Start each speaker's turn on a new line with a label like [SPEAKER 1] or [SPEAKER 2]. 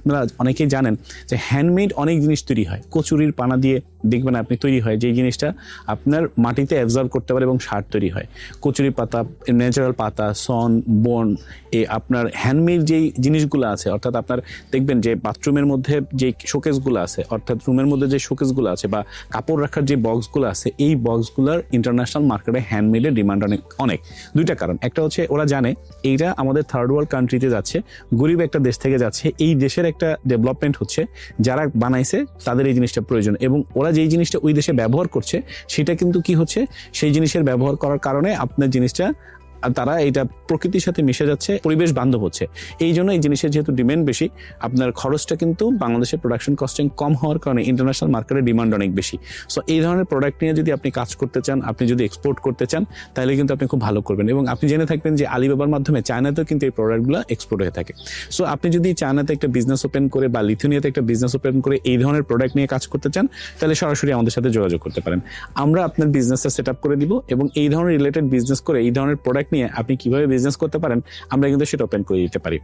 [SPEAKER 1] আপনারা অনেকেই জানেন যে হ্যান্ডমেড অনেক জিনিস তৈরি হয়, কচুরির পানা দিয়ে দেখবেন আপনি তৈরি হয়, যে জিনিসটা আপনার মাটিতে অ্যাবজর্ব করতে পারে এবং সার তৈরি হয়। কচুরি পাতা, ন্যাচারাল পাতা, সন, বন, আপনার হ্যান্ডমেড যেই জিনিসগুলো আছে, অর্থাৎ আপনার দেখবেন যে বাথরুমের মধ্যে যে শোকেসগুলো আছে, অর্থাৎ রুমের মধ্যে যে শোকেসগুলো আছে বা কাপড় রাখার যে বক্সগুলো আছে, এই বক্সগুলোর ইন্টারন্যাশনাল মার্কেটে হ্যান্ডমেডের ডিমান্ড অনেক। দুইটা কারণ, একটা হচ্ছে ওরা জানে এইটা আমাদের থার্ড ওয়ার্ল্ড কান্ট্রিতে যাচ্ছে, গরিব একটা দেশ থেকে যাচ্ছে, এই দেশের একটা ডেভেলপমেন্ট হচ্ছে, যারা বানাইছে তাদের এই জিনিসটা প্রয়োজন, এবং ওরা যেই জিনিসটা ওই দেশে ব্যবহার করছে সেটা কিন্তু কি হচ্ছে, সেই জিনিসের ব্যবহার করার কারণে আপনার জিনিসটা তারা এটা প্রকৃতির সাথে মিশে যাচ্ছে, পরিবেশ বান্ধব হচ্ছে। এই জন্য এই জিনিসের যেহেতু ডিমান্ড বেশি, আপনার খরচটা কিন্তু বাংলাদেশের প্রোডাকশন কস্টিং কম হওয়ার কারণে ইন্টারন্যাশনাল মার্কেটে ডিমান্ড অনেক বেশি। সো এই ধরনের প্রোডাক্ট নিয়ে যদি আপনি কাজ করতে চান, আপনি যদি এক্সপোর্ট করতে চান, তাহলে কিন্তু আপনি খুব ভালো করবেন। এবং আপনি জেনে থাকবেন যে আলিবাবার মাধ্যমে চায়নাতেও কিন্তু এই প্রোডাক্টগুলো এক্সপোর্ট হয়ে থাকে। সো আপনি যদি চায়নাতে একটা বিজনেস ওপেন করে বা লিথুয়ানিয়াতে একটা বিজনেস ওপেন করে এই ধরনের প্রোডাক্ট নিয়ে কাজ করতে চান, তাহলে সরাসরি আমাদের সাথে যোগাযোগ করতে পারেন। আমরা আপনার বিজনেসটা সেট আপ করে দিব, এবং এই ধরনের রিলেটেড বিজনেস করে এই ধরনের প্রোডাক্ট নিয়ে আপনি কিভাবে বিজনেস করতে পারেন আমরা কিন্তু সেটা ওপেন করে দিতে পারি।